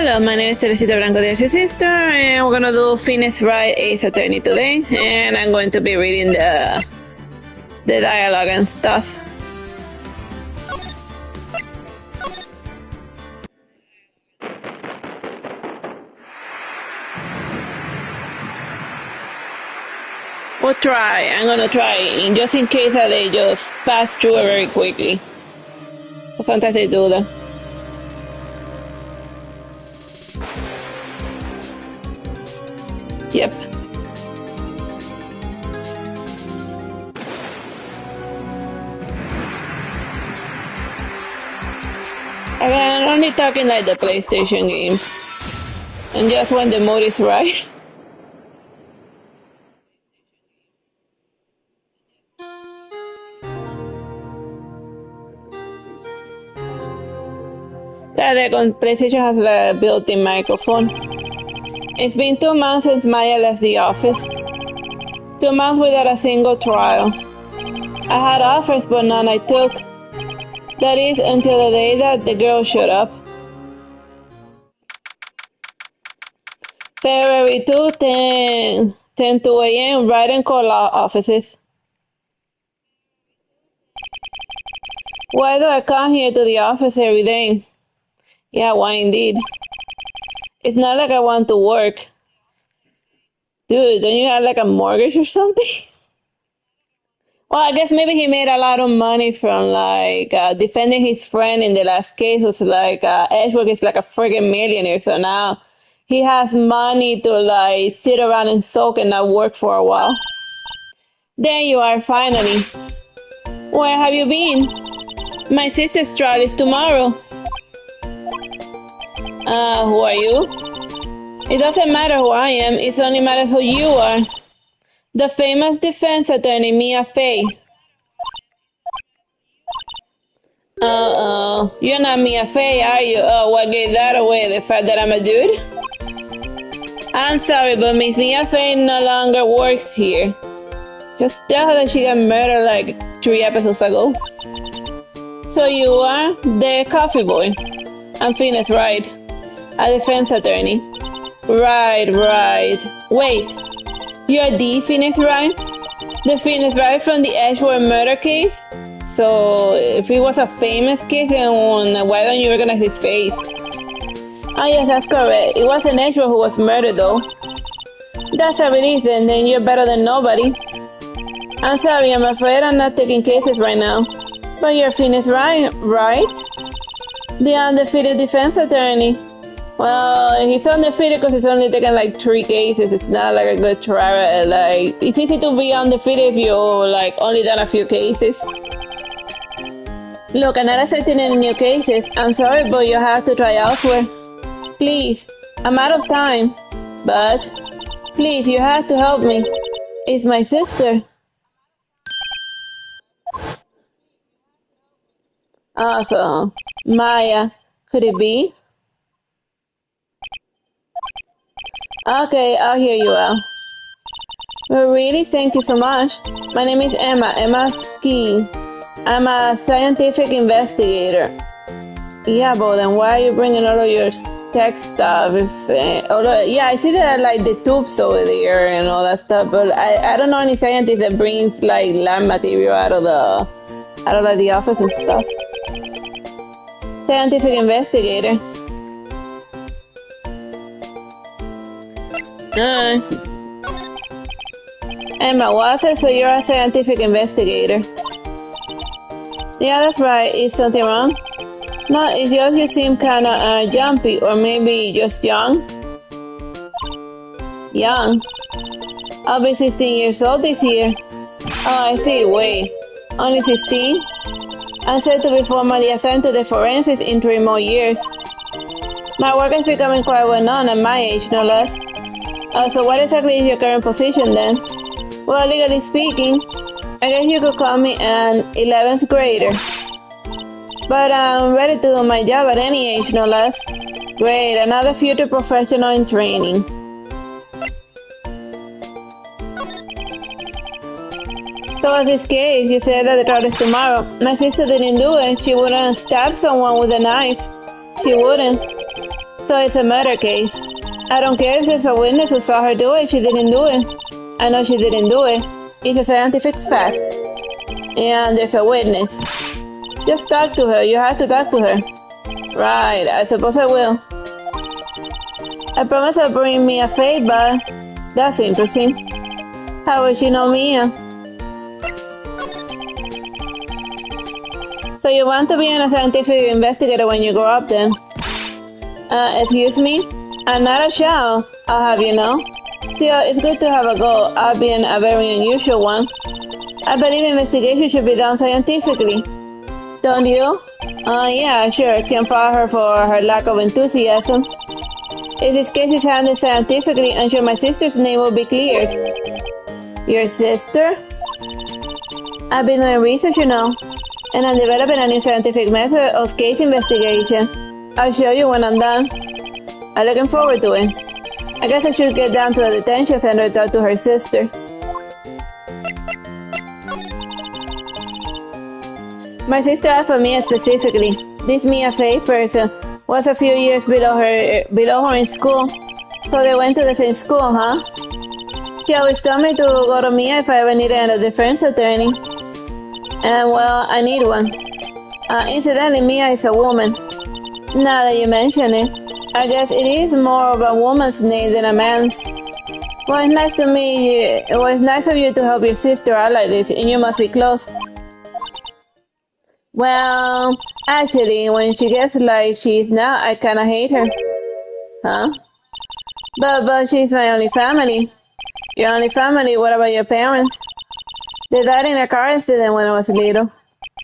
Hello, my name is Teresita Blanco, there's your sister, and we're gonna do Phoenix Wright Ace Attorney today, and I'm going to be reading the dialogue and stuff. We'll try, I'm gonna try, just in case that they just pass through it very quickly. But sometimes they do that. Yep. Again, I'm only talking like the PlayStation games. And just when the mood is right. The PlayStation has a built-in microphone. It's been 2 months since Maya left the office. 2 months without a single trial. I had offers, but none I took. That is, until the day that the girl showed up. February 2, 2 a.m., Wright and Co. law offices. Why do I come here to the office every day? Yeah, why indeed? It's not like I want to work. Dude, don't you have like a mortgage or something? Well, I guess maybe he made a lot of money from like defending his friend in the last case, who's like Edgeworth is like a friggin' millionaire, so now he has money to like sit around and sulk and not work for a while. There you are, finally. Where have you been? My sister's trial is tomorrow. Who are you? It doesn't matter who I am, it only matters who you are. The famous defense attorney, Mia Fey. You're not Mia Fey, are you? Oh, what gave that away? The fact that I'm a dude? I'm sorry, but Miss Mia Fey no longer works here. Just tell her that she got murdered like 3 episodes ago. So you are the coffee boy. I'm Phoenix Wright, a defense attorney. Right. Wait, you're the Phoenix Wright? The Phoenix Wright from the Edgeworth murder case? So, if it was a famous case, then why don't you recognize his face? Oh yes, that's correct. It wasn't Edgeworth who was murdered though. That's how it is, then you're better than nobody. I'm sorry, I'm afraid I'm not taking cases right now. But you're Phoenix Wright, right? The undefeated defense attorney. Well, he's undefeated because he's only taken like 3 cases. It's not like a good trial. Like, it's easy to be undefeated if you like only done a few cases. Look, I'm not accepting any new cases. I'm sorry, but you have to try elsewhere. Please, I'm out of time. But, please, you have to help me. It's my sister. Also, Maya, could it be? Okay, I'll hear you out. Well, really, thank you so much. My name is Emma Ski. I'm a scientific investigator. Yeah, but then why are you bringing all of your tech stuff? Yeah, I see that like the tubes over there and all that stuff, but I don't know any scientist that brings like lab material out of the office and stuff. Scientific investigator. Emma Watson, so you're a scientific investigator. Yeah, that's right. Is something wrong? No, it's just you seem kinda jumpy, or maybe just young. Young? I'll be 16 years old this year. Oh, I see. Wait, only 16? I'm set to be formally assigned to the forensics in 3 more years. My work is becoming quite well known at my age, no less. So what exactly is your current position then? Well, legally speaking, I guess you could call me an 11th grader. But I'm ready to do my job at any age, no less. Great, another future professional in training. So in this case, you said that the trial is tomorrow. My sister didn't do it. She wouldn't stab someone with a knife. She wouldn't. So it's a murder case. I don't care if there's a witness who saw her do it. She didn't do it. I know she didn't do it. It's a scientific fact. And there's a witness. Just talk to her. You have to talk to her. Right, I suppose I will. I promise I'll bring Mia Fate, but that's interesting. How will she know Mia? So you want to be a scientific investigator when you grow up then? Excuse me? I'm not a child, I'll have you know. Still, it's good to have a goal, albeit a very unusual one. I believe investigation should be done scientifically. Don't you? Yeah, sure. Can't fault her for her lack of enthusiasm. If this case is handled scientifically, I'm sure my sister's name will be cleared. Your sister? I've been doing research, you know, and I'm developing a new scientific method of case investigation. I'll show you when I'm done. I'm looking forward to it. I guess I should get down to the detention center to talk to her sister. My sister asked for Mia specifically. This Mia Fey person was a few years below her in school, so they went to the same school, huh? She always told me to go to Mia if I ever needed a defense attorney. And well, I need one. Incidentally, Mia is a woman. Now that you mention it, I guess it is more of a woman's name than a man's. Well, it's nice to meet you. Well, it's nice of you to help your sister out like this, and you must be close. Well, actually, when she gets like she is now, I kinda hate her. Huh? But she's my only family. Your only family? What about your parents? They died in a car accident when I was little.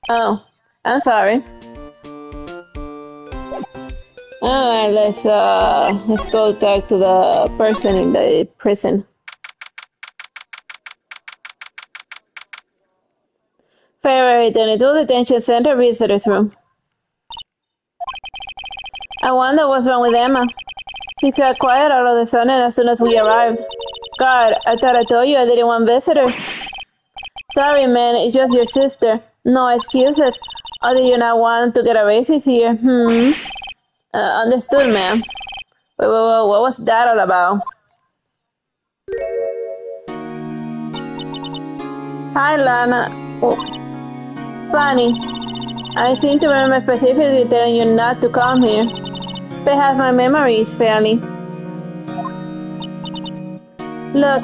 Oh, I'm sorry. Alright, let's go talk to the person in the prison. February 22, detention center visitors room. I wonder what's wrong with Emma. She got quiet all of a sudden as soon as we arrived. God, I thought I told you I didn't want visitors. Sorry, man, it's just your sister. No excuses. Or do you not want to get a racist here? Understood, ma'am. Wait, what was that all about? Hi, Lana. Oh, funny. I seem to remember specifically telling you not to come here. Perhaps my memory is failing. Look,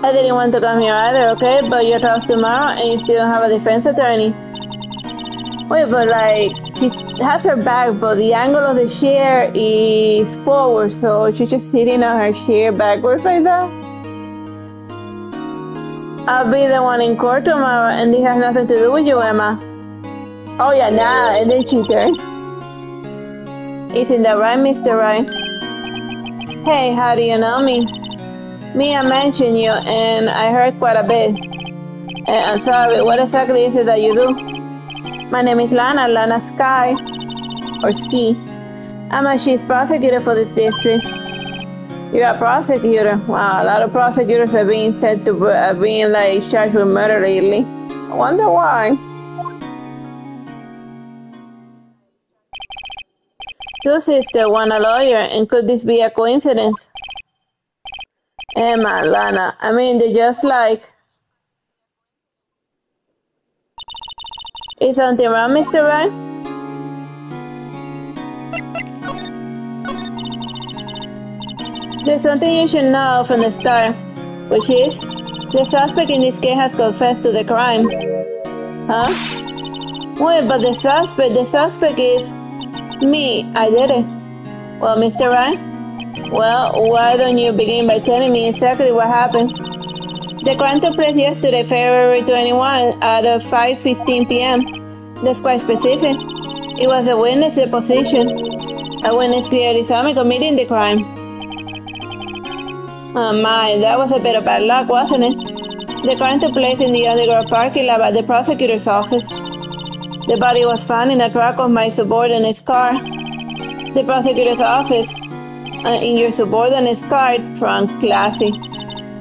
I didn't want to come here either, okay? But you're closed tomorrow and you still don't have a defense attorney. Wait, but like, she has her back, but the angle of the chair is forward, so she's just sitting on her chair backwards like that? I'll be the one in court tomorrow, and this has nothing to do with you, Emma. Oh yeah, nah, and then she turned. Isn't that right, Mr. Wright? Hey, how do you know me? Mia mentioned you, and I heard quite a bit. I'm sorry, what exactly is it that you do? My name is Lana Sky, or Ski. I'm a chief prosecutor for this district. You're a prosecutor? Wow, a lot of prosecutors are being said to being like charged with murder lately. I wonder why. Two sisters, one a lawyer, and could this be a coincidence? Emma, Lana, I mean, they're just like... Is something wrong, Mr. Wright? There's something you should know from the start, which is, the suspect in this case has confessed to the crime. Huh? Wait, but the suspect is... me, I did it. Well, Mr. Wright? Well, why don't you begin by telling me exactly what happened? The crime took place yesterday, February 21, at 5:15 p.m. That's quite specific. It was a witness deposition. A witness clearly saw me committing the crime. Oh my, that was a bit of bad luck, wasn't it? The crime took place in the underground parking lot at the prosecutor's office. The body was found in a trunk of my subordinate's car. The prosecutor's office. In your subordinate's car, trunk, classy.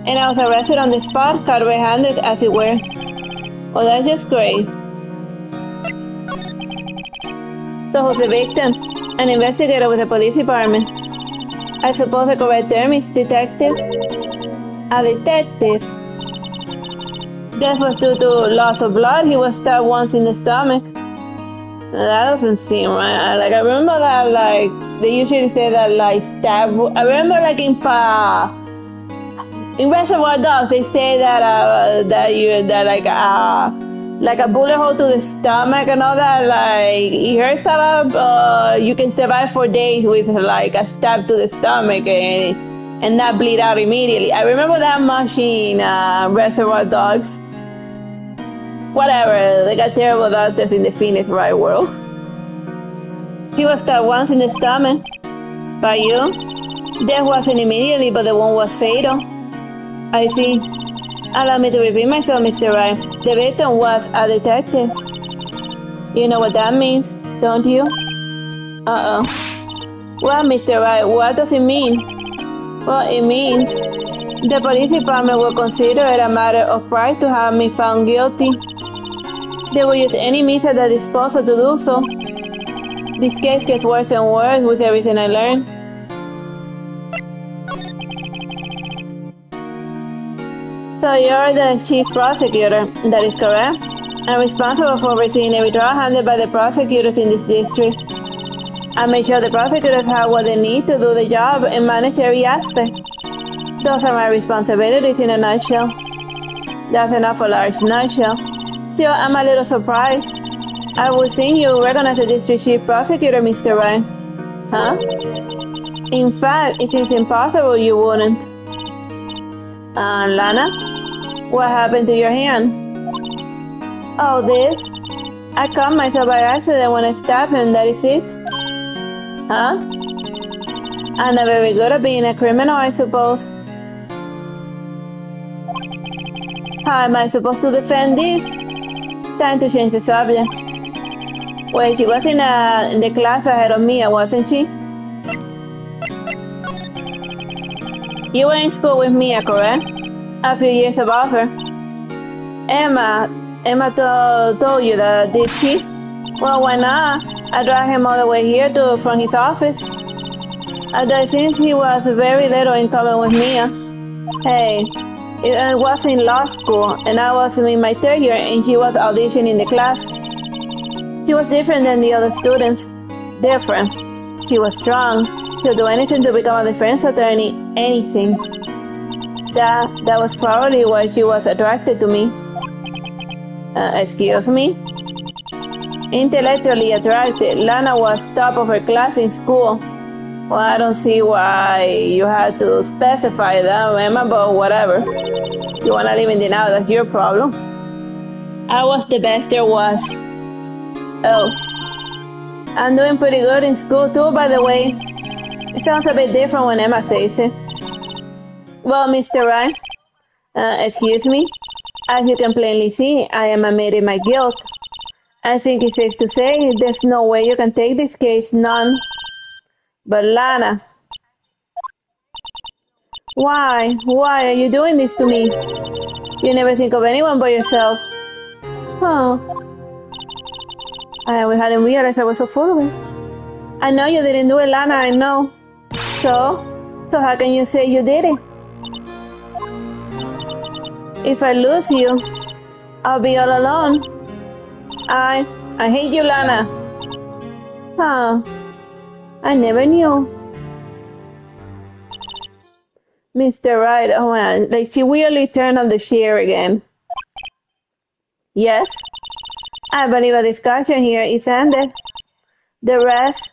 And I was arrested on the spot, caught red-handed as it were. Oh, that's just great. So who's the victim? An investigator with the police department. I suppose the correct term is detective. A detective. Death was due to loss of blood. He was stabbed once in the stomach. That doesn't seem right. Like, I remember that, like, they usually say that, like, stab. I remember, like, in Reservoir Dogs, they say that, like a bullet hole to the stomach and all that, like, it hurts a lot, you can survive for days with, like, a stab to the stomach and not bleed out immediately. I remember that much in, Reservoir Dogs. Whatever, they got terrible doctors in the Phoenix Wright world. He was stabbed once in the stomach. By you? Death wasn't immediately, but the wound was fatal. I see. Allow me to repeat myself, Mr. Wright. The victim was a detective. You know what that means, don't you? Uh-oh. Well, Mr. Wright, what does it mean? Well, it means the police department will consider it a matter of pride to have me found guilty. They will use any means at their disposal to do so. This case gets worse and worse with everything I learn. So you're the chief prosecutor, that is correct? I'm responsible for overseeing every trial handled by the prosecutors in this district. I make sure the prosecutors have what they need to do the job and manage every aspect. Those are my responsibilities in a nutshell. That's an awful large nutshell. So I'm a little surprised. I would think you recognize the district chief prosecutor, Mr. Wright. Huh? In fact, it seems impossible you wouldn't. Lana? What happened to your hand? Oh, this? I cut myself by accident when I stabbed him, that is it. Huh? I'm not very good at being a criminal, I suppose. How am I supposed to defend this? Time to change the subject. Well, she was in the class ahead of me, wasn't she? You were in school with Mia, correct? A few years above her. Emma told you that, did she? Well, why not? I dragged him all the way here from his office. Although since he was very little in common with Mia. Hey, it was in law school, and I was in my third year, and she was auditioning in the class. She was different than the other students. Different. She was strong. She would do anything to become a defense attorney. Anything. That was probably why she was attracted to me. Excuse me? Intellectually attracted, Lana was top of her class in school. Well, I don't see why you had to specify that, Emma, but whatever. You wanna live in denial, that's your problem. I was the best there was. Oh. I'm doing pretty good in school too, by the way. It sounds a bit different when Emma says it. Well, Mr. Wright, excuse me. As you can plainly see, I am admitting my guilt. I think it's safe to say there's no way you can take this case, none. But Lana, why are you doing this to me? You never think of anyone but yourself. Oh, we hadn't realized I was so full of it. I know you didn't do it, Lana, I know. So how can you say you did it? If I lose you, I'll be all alone. I hate you, Lana. Huh. I never knew. Mr. Wright, oh man, like she weirdly turned on the chair again. Yes? I believe a discussion here is ended. The rest,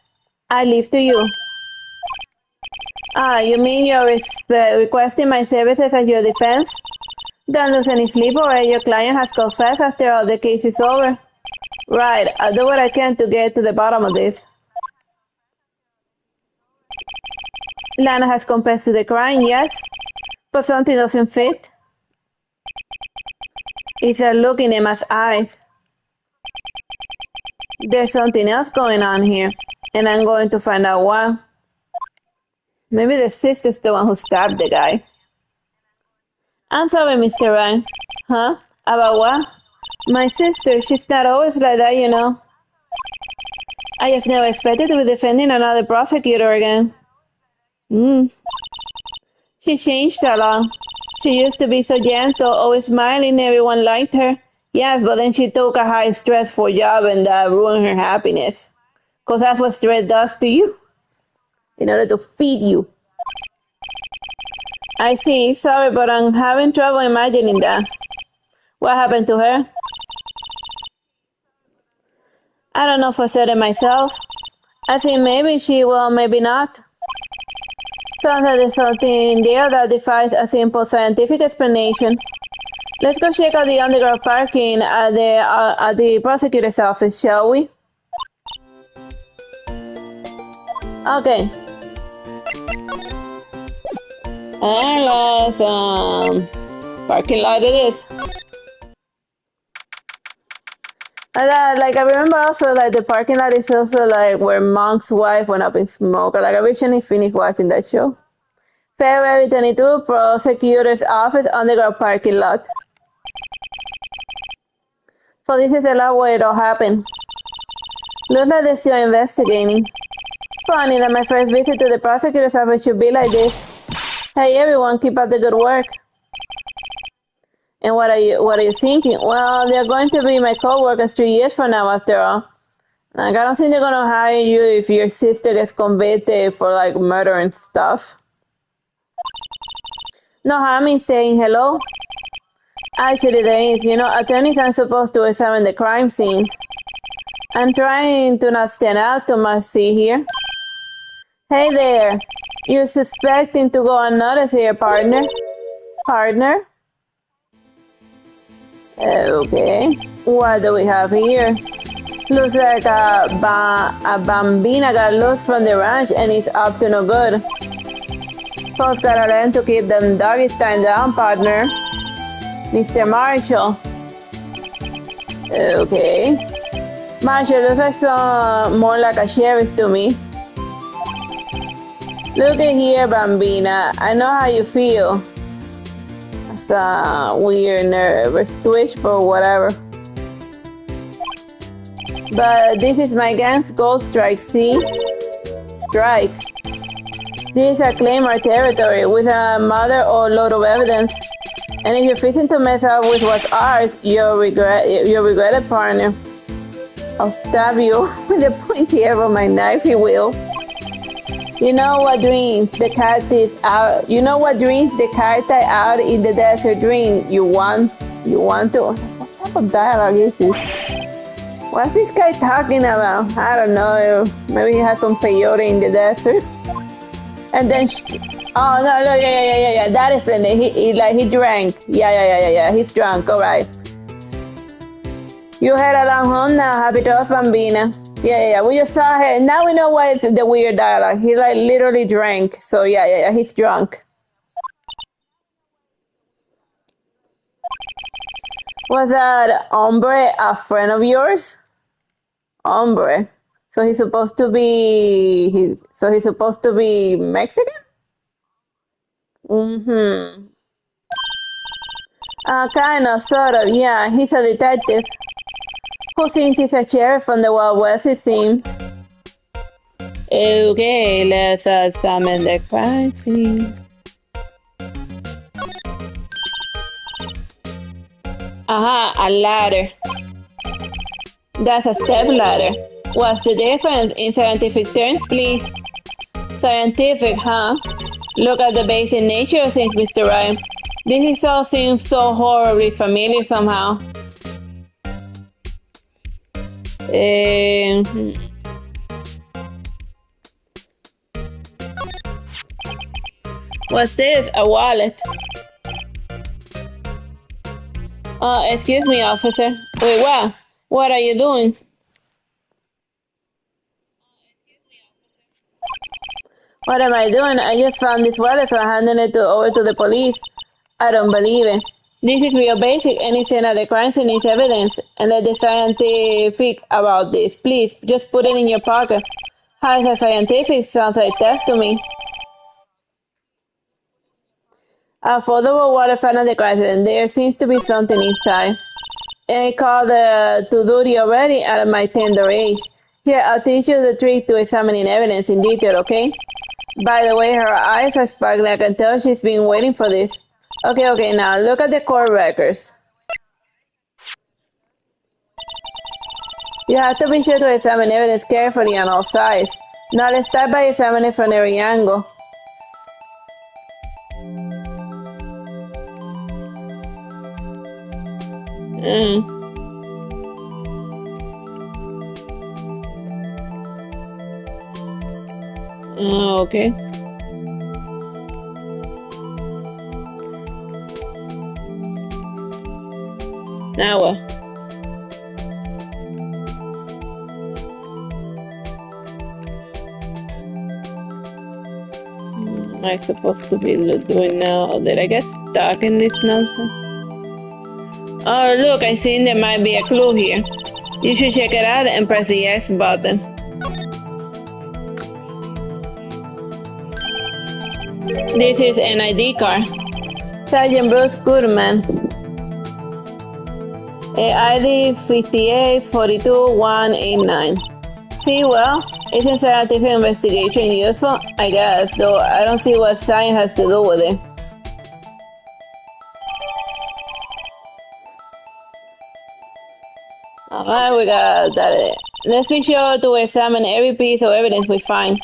I leave to you. You mean you're requesting my services as your defense? Don't lose any sleep over it. Your client has confessed after all the case is over. Right, I'll do what I can to get to the bottom of this. Lana has confessed to the crime, yes, but something doesn't fit. It's a look in Emma's eyes. There's something else going on here, and I'm going to find out why. Maybe the sister's the one who stabbed the guy. I'm sorry, Mr. Wright. Huh? About what? My sister, she's not always like that, you know. I just never expected to be defending another prosecutor again. She changed a lot. She used to be so gentle, always smiling, everyone liked her. Yes, but then she took a high stressful job and that ruined her happiness. Because that's what stress does to you, in order to feed you. I see, sorry, but I'm having trouble imagining that. What happened to her? I don't know for certain myself. I think maybe she will, maybe not. Sounds like there's something there that defies a simple scientific explanation. Let's go check out the underground parking at the prosecutor's office, shall we? Okay. And let's, parking lot it is. Like I remember also like the parking lot is also like where Monk's wife went up in smoke. Like I recently finished watching that show. February 22, prosecutor's office, underground parking lot. So this is the lot where it all happened. Looks like they're still investigating. Funny that my first visit to the prosecutor's office should be like this. Hey everyone, keep up the good work. And what are you thinking? Well, they're going to be my co-workers 3 years from now after all. Like I don't think they're gonna hire you if your sister gets convicted for like murder and stuff. No harm in saying hello. Actually there is, attorneys aren't supposed to examine the crime scenes. I'm trying to not stand out too much, see here. Hey there, you're suspecting to go unnoticed here, partner? Partner? Okay, what do we have here? Looks like a bambina got loose from the ranch and is up to no good. Folks gotta learn to keep them doggies tied down, partner. Mr. Marshall. Okay. Marshall looks like more like a sheriff to me. Look at here, bambina. I know how you feel. It's a weird nervous twitch for whatever. But this is my gang's gold strike, see? Strike. This is a claim our territory with a mother or load of evidence. And if you're fixing to mess up with what's ours, you'll regret it, partner. I'll stab you with the pointy end of my knife, you will. You know what dreams the cactus out in the desert dream you want to. What type of dialogue is this? What's this guy talking about? I don't know. Maybe he has some peyote in the desert. And then oh no, yeah. That is splendid. He drank. Yeah. He's drunk, alright. You head along home now, happy to us, bambina. Yeah. We just saw him. Now we know why it's the weird dialogue. He like literally drank. So yeah, he's drunk. Was that hombre a friend of yours? Hombre. So he's supposed to be Mexican? Kind of, sort of, yeah. He's a detective. Who thinks he's a sheriff from the Wild West, it seems. Okay, let's examine the crime scene. Aha, a ladder. That's a step ladder. What's the difference in scientific terms, please? Scientific, huh? Look at the basic nature of things, Mr. Wright. This all seems so horribly familiar somehow. What's this? A wallet. Excuse me, officer. Wait, what? What are you doing? What am I doing? I just found this wallet, so I'm handing it over to the police. I don't believe it. This is real basic. Any scene of the crime scene needs evidence. And let the scientific about this. Please, just put it in your pocket. How is that scientific? Sounds like theft to me. A foldable wallet found at the crime scene. There seems to be something inside. I called to duty already at my tender age. Here, I'll teach you the trick to examining evidence in detail, okay? By the way, her eyes are sparkling. I can tell she's been waiting for this. Okay, now look at the court records. You have to be sure to examine evidence carefully on all sides. Now let's start by examining from every angle. Okay. Now what? Am I supposed to be doing now? Did I get stuck in this nonsense? Oh, look, I think there might be a clue here. You should check it out and press the X button. This is an ID card. Sergeant Bruce Goodman. ID 5842189. See, well, isn't scientific investigation useful? I guess, though I don't see what science has to do with it. Alright, we got that. Let's be sure to examine every piece of evidence we find.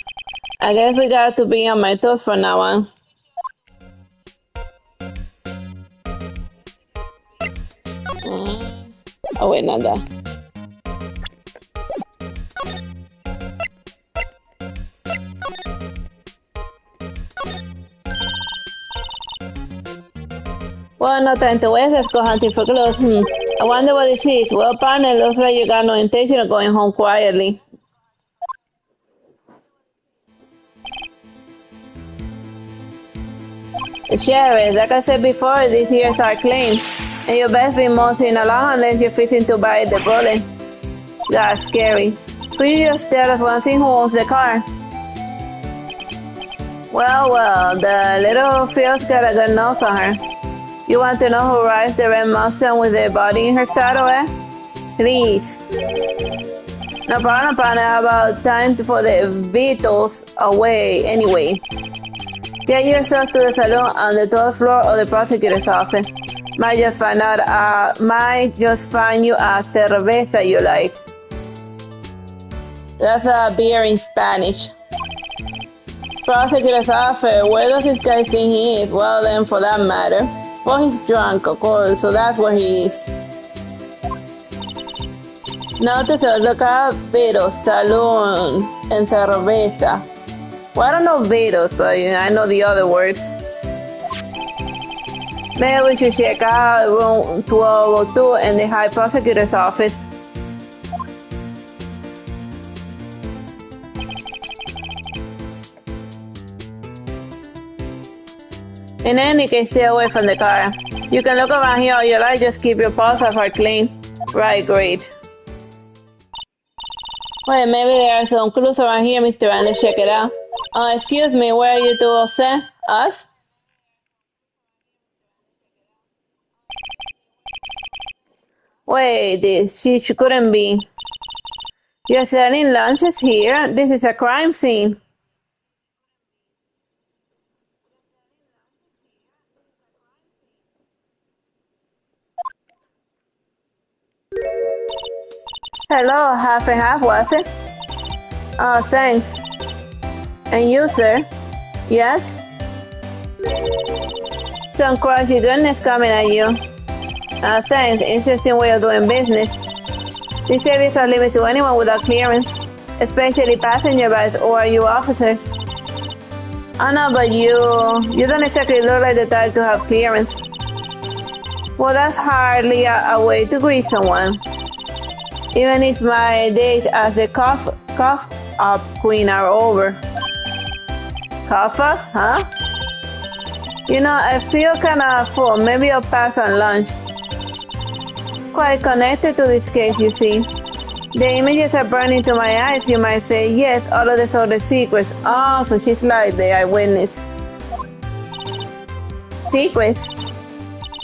I guess we got to be on my toes from now on. Oh wait, not that. Well, no time to waste. Let's go hunting for clues. I wonder what this is. Well, partner, looks like you got no intention of going home quietly. The sheriff, like I said before, this here's our claim. And you best be moseying along unless you're fixing to bite the bullet. That's scary. Could you just tell us one thing, who owns the car? Well, the little Phil's got a good nose on her. You want to know who rides the red Mustang with the body in her saddle, eh? Please. No problem, partner. How about time for the Beatles away anyway? Get yourself to the saloon on the 12th floor of the prosecutor's office. Might just find you a cerveza you like. That's a beer in Spanish. Prosecutor's office, where does this guy think he is? Well then, for that matter. Well, he's drunk, of course, so that's where he is. Notice, look up Beatles, saloon, and cerveza. Well, I don't know Beatles, but I know the other words. Maybe we should check out room 1202 in the High Prosecutor's office. In any case, stay away from the car. You can look around here all you like, just keep your paws off her clean. Right, great. Wait, maybe there are some clues around here, Mr. Van. Let's check it out. Excuse me, where are you two all set? Us? Wait, she couldn't be. You're selling lunches here? This is a crime scene. Hello, half and half, was it? Oh, thanks. And you, sir? Yes? Some crushy goodness coming at you. Thanks. Interesting way of doing business. These services are limited to anyone without clearance, especially passenger bags or you officers. I know, but you don't exactly look like the type to have clearance. Well, that's hardly a way to greet someone. Even if my days as the cough up queen are over. Cough up, huh? You know, I feel kinda full. Maybe I'll pass on lunch. Quite connected to this case, you see. The images are burning to my eyes, you might say. Yes, all of the sort of secrets. Oh, so she's like the eyewitness. Secrets?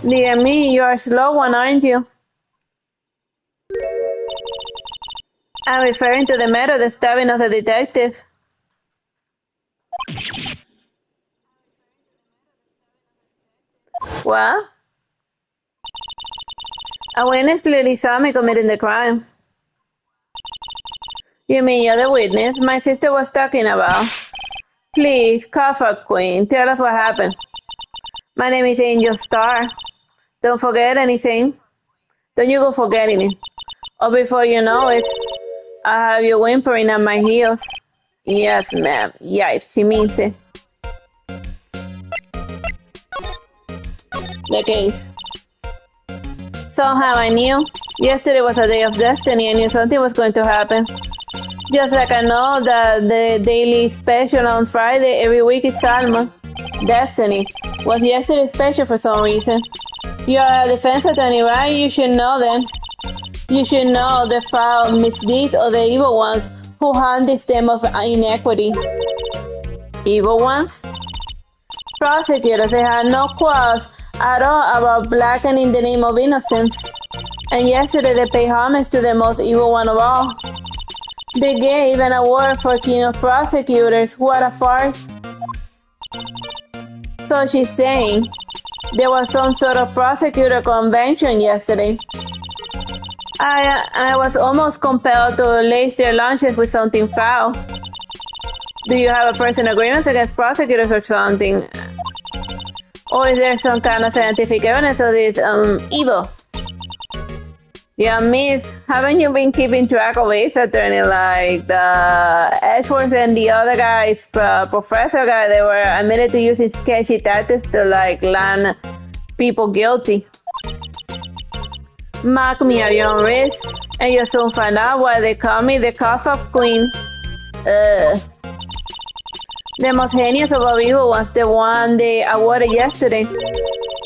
Dear me, you're a slow one, aren't you? I'm referring to the murder, the stabbing of the detective. What? A witness clearly saw me committing the crime. You mean you're the witness my sister was talking about? Please, cough up, Queen. Tell us what happened. My name is Angel Star. Don't forget anything. Don't you go forgetting it. Or before you know it, I'll have you whimpering at my heels. Yes, ma'am. Yes, she means it. The case. Somehow I knew. Yesterday was a day of destiny. I knew something was going to happen. Just like I know that the daily special on Friday every week is Salmon. Destiny. Was yesterday special for some reason. You're a defense attorney, right? You should know then. You should know the foul misdeeds of the evil ones who hunt this them of inequity. Evil ones? Prosecutors, they had no qualms at all about blackening the name of innocence. And yesterday they paid homage to the most evil one of all. They gave an award for King of Prosecutors. What a farce. So she's saying there was some sort of prosecutor convention yesterday. I was almost compelled to lace their lunches with something foul. Do you have a personal grievance against prosecutors or something? Or is there some kind of scientific evidence of this evil? Yeah, miss, haven't you been keeping track of Ace Attorney like the Edgeworth and the other guy's professor guy? They were admitted to using sketchy tactics to like land people guilty. Mock me at your own risk, and you'll soon find out why they call me the cough-off queen. The most heinous of all evil was the one they awarded yesterday.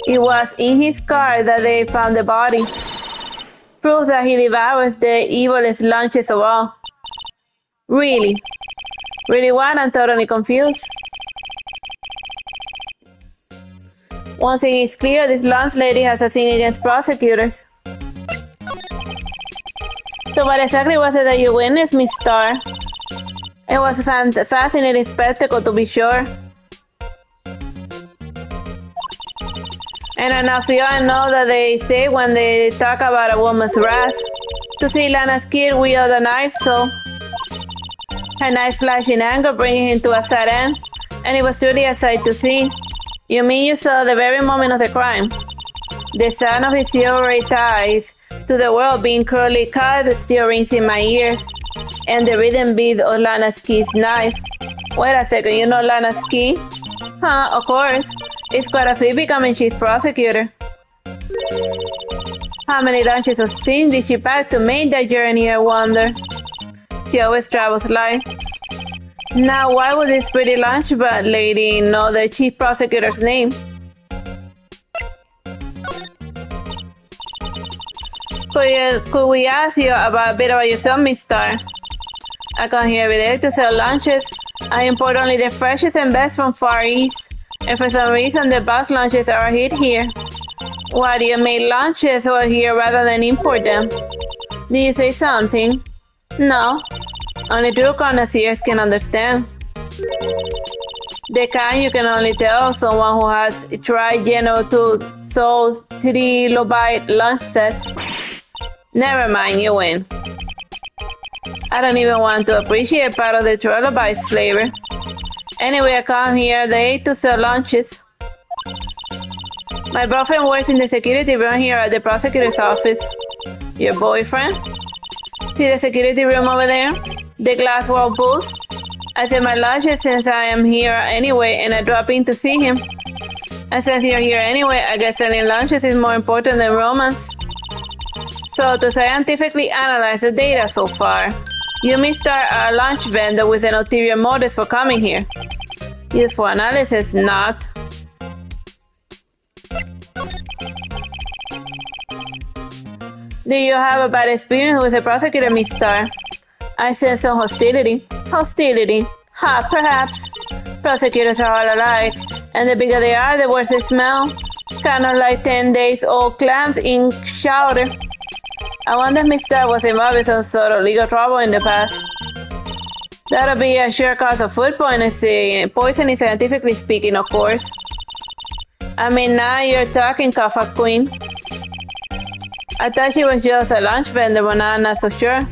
It was in his car that they found the body. Proves that he devours the evilest lunches of all. Really? Really what? I'm totally confused. One thing is clear, this lunch lady has a thing against prosecutors. So what exactly was it that you witnessed, Miss Star? It was a fascinating spectacle, to be sure. And enough you all know that they say when they talk about a woman's wrath. To see Lana's kid wield a knife, so her knife flashed in anger, bringing him to a sad end. And it was really a sight to see. You mean you saw the very moment of the crime? The sound of his silvery ties to the world being cruelly cut still rings in my ears. And the rhythm beat of Lana's kid's knife. Wait a second, you know Lana's kid? Huh, of course. It's quite a feat becoming chief prosecutor. How many lunches of sin did she pack to make that journey, I wonder? She always travels light. Now, why would this pretty lunch lady know the chief prosecutor's name? Could we ask you a bit about yourself, Miss Star? I come here every day to sell lunches. I import only the freshest and best from Far East. And for some reason, the best lunches are a hit here. Why do you make lunches over here rather than import them? Did you say something? No. Only true connoisseurs can understand. The kind you can only tell someone who has tried General Tso's trilobite lunch set. Never mind, you win. I don't even want to appreciate part of the trilobite's flavor. Anyway, I come here today to sell lunches. My boyfriend works in the security room here at the prosecutor's office. Your boyfriend? See the security room over there? The glass wall booth? I sell my lunches since I am here anyway, and I drop in to see him. And since you're here anyway, I guess selling lunches is more important than romance. So to scientifically analyze the data so far, you missed our lunch vendor with an ulterior motive for coming here. Useful analysis, not. Do you have a bad experience with the prosecutor, Miss Star? I sense some hostility. Hostility? Ha, perhaps. Prosecutors are all alike, and the bigger they are, the worse they smell. Kind of like 10 days old clams in chowder. I wonder if Miss Star was involved in some sort of legal trouble in the past. That'll be a sure cause of food poisoning, scientifically speaking, of course. I mean, now you're talking, Kafa Queen. I thought she was just a lunch vendor, but now I'm not so sure.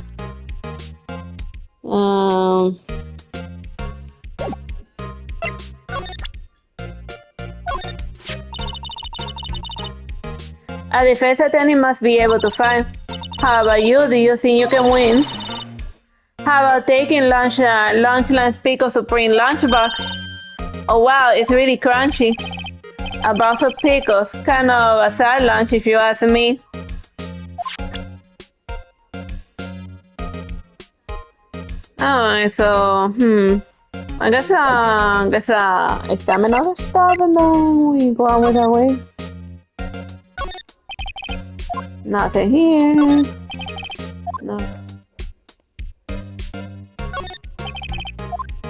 A defense attorney must be able to find. How about you? Do you think you can win? How about taking Lunchland's Pico Supreme lunchbox? Oh wow, it's really crunchy. A box of pickles, kind of a sad lunch if you ask me. Alright, so, I guess examine other stuff and then we go on with our way. Nothing here. No.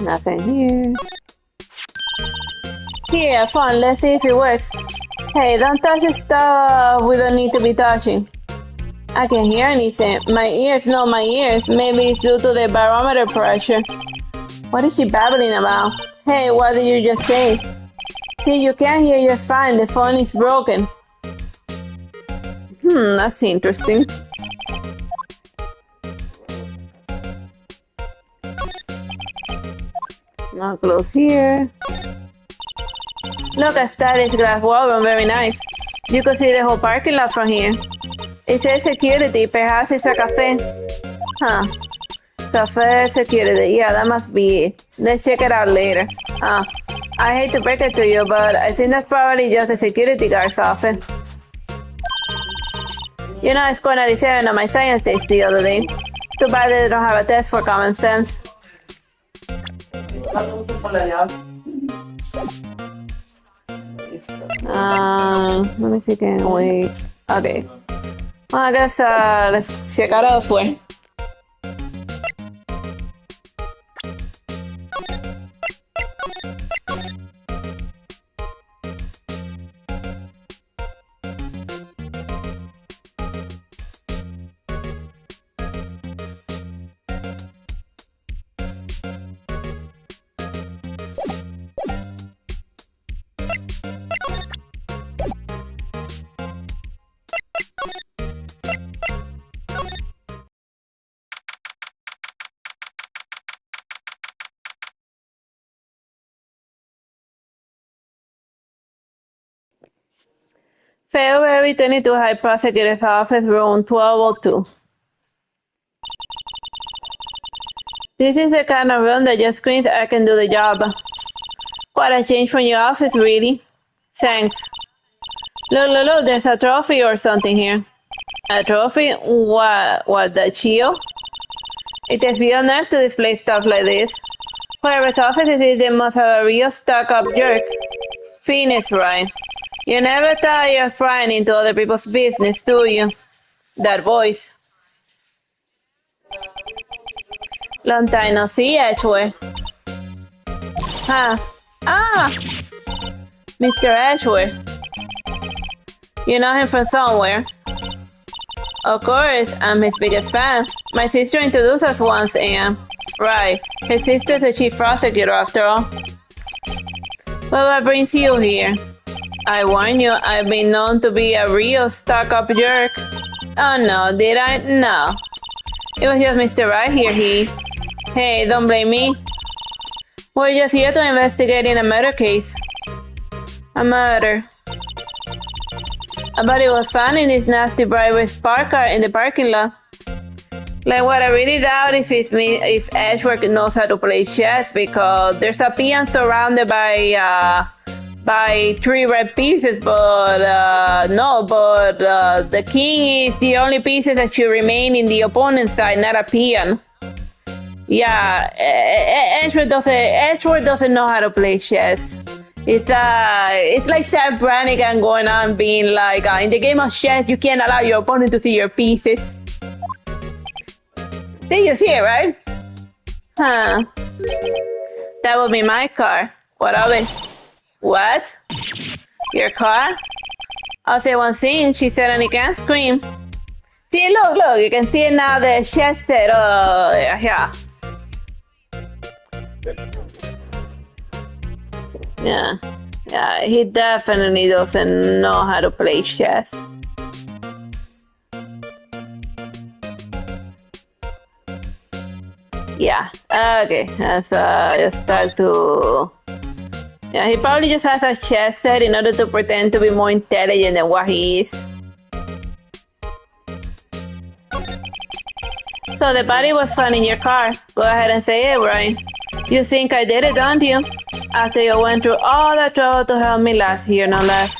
Nothing here. Here, fun, let's see if it works. Hey, don't touch the stuff we don't need to be touching. I can't hear anything. My ears. Maybe it's due to the barometer pressure. What is she babbling about? Hey, what did you just say? See, you can't hear just fine. The phone is broken. That's interesting. Now close here. Look at that glass wall, very nice. You can see the whole parking lot from here. It says security, perhaps it's a cafe. Huh. Cafe security, yeah, that must be it. Let's check it out later. I hate to break it to you, but I think that's probably just the security guard's office. You know, I scored 97 on my science test the other day. Too bad they don't have a test for common sense. Let me see, can wait. Okay. Well, I guess let's check out elsewhere. February 22, High Prosecutor's Office, Room 1202. This is the kind of room that just screams I can do the job. Quite a change from your office, really. Thanks. Look, there's a trophy or something here. A trophy? What, the shield? It is real nice to display stuff like this. Whoever's office it is, they must have a real stuck-up jerk. Phoenix Wright. You never thought you're prying into other people's business, do you? That voice. Long time no see, Ashworth. Huh? Mr. Ashworth. You know him from somewhere. Of course, I'm his biggest fan. My sister introduced us once, and... Right, his sister's the chief prosecutor after all. Well, what brings you here? I warn you, I've been known to be a real stuck-up jerk. Oh no, did I? No. It was just Mr. Right here, Hey, don't blame me. We're just here to investigate in a murder case. A murder. A body was found in this nasty bribery spark car in the parking lot. Like what I really doubt if Ashworth knows how to play chess, because there's a peon surrounded by 3 red pieces, but the king is the only pieces that should remain in the opponent's side, not a peon. Yeah, Ashworth doesn't know how to play chess. It's like Sam Brannigan going on being like, in the game of chess, you can't allow your opponent to see your pieces. Did you see it, right? Huh. That would be my car. What of it? What? Your car? I'll say one thing, she certainly can't scream. See, look, you can see now the chest set, yeah. Yeah, he definitely doesn't know how to play chess. Yeah, okay, let's just start to... Yeah, he probably just has a chess set in order to pretend to be more intelligent than what he is. So the body was found in your car. Go ahead and say it, Brian. You think I did it, don't you? After you went through all that trouble to help me last year, no less.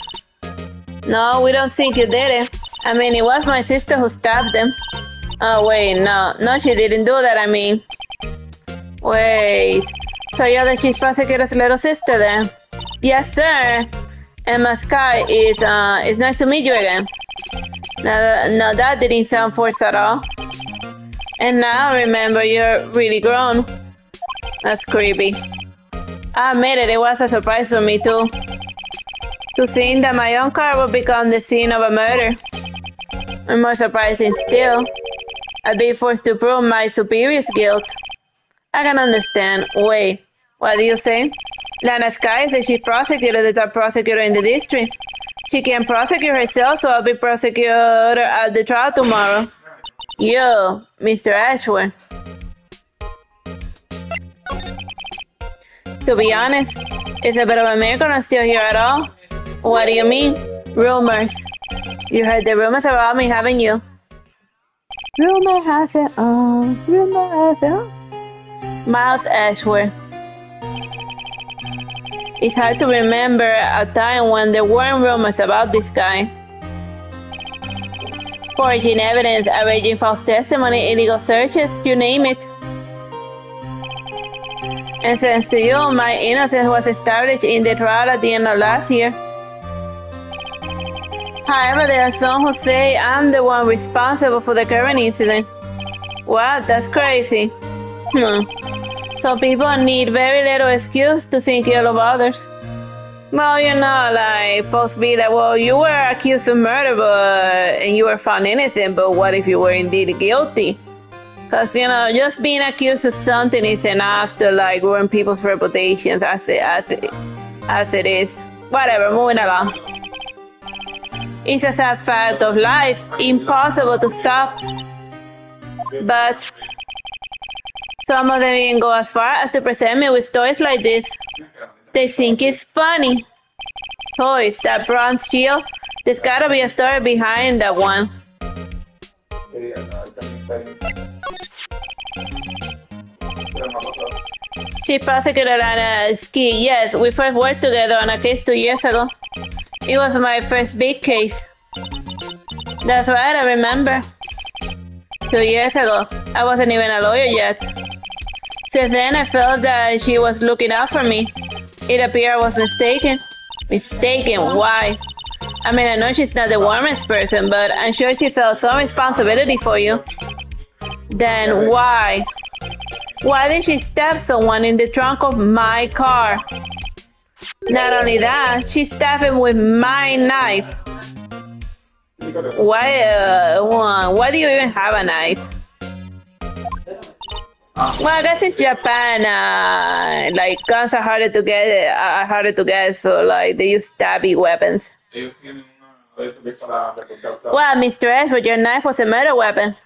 No, we don't think you did it. I mean, it was my sister who stabbed them. Oh, wait, no, she didn't do that, I mean. Wait, so you're the chief prosecutor's little sister then? Yes, sir. Emma Sky, it's nice to meet you again. Now that didn't sound forced at all. And now, remember, you're really grown. That's creepy. I admit it was a surprise for me too. To think that my own car would become the scene of a murder. And more surprising still, I'd be forced to prove my superior's guilt. I can understand. Wait, what do you say? Lana Sky is the chief prosecutor, the top prosecutor in the district. She can't prosecute herself, so I'll be prosecutor at the trial tomorrow. Yo, Mr. Ashworth. To be honest, is a bit of a miracle I'm still here at all. What do you mean? Rumors. You heard the rumors about me, haven't you? Rumor has it on. Rumor has it on. Miles Ashworth. It's hard to remember a time when there weren't rumors about this guy. Forging evidence, arranging false testimony, illegal searches, you name it. And thanks to you, my innocence was established in the trial at the end of last year. However, there are some who say I'm the one responsible for the current incident. What? That's crazy. Some people need very little excuse to think ill of others. Well, you know, like, folks be like, well, you were accused of murder, and you were found innocent, but what if you were indeed guilty? Because, you know, just being accused of something is enough to, like, ruin people's reputations as it is. Whatever, moving along. It's a sad fact of life, impossible to stop. But some of them even go as far as to present me with stories like this. They think it's funny. Toys, that bronze shield, there's gotta be a story behind that one. Chief Prosecutor Lana Ski, yes, we first worked together on a case 2 years ago. It was my first big case. That's right, I remember. 2 years ago, I wasn't even a lawyer yet. Since then, I felt that she was looking out for me. It appeared I was mistaken. Mistaken? Why? I mean, I know she's not the warmest person, but I'm sure she felt some responsibility for you. Then why? Why did she stab someone in the trunk of my car? Not only that, she stabbed him with my knife. Why do you even have a knife? Well, I guess it's Japan. Like, guns are harder to get, so like they use stabby weapons. Well, Mr. Ashford, your knife was a murder weapon.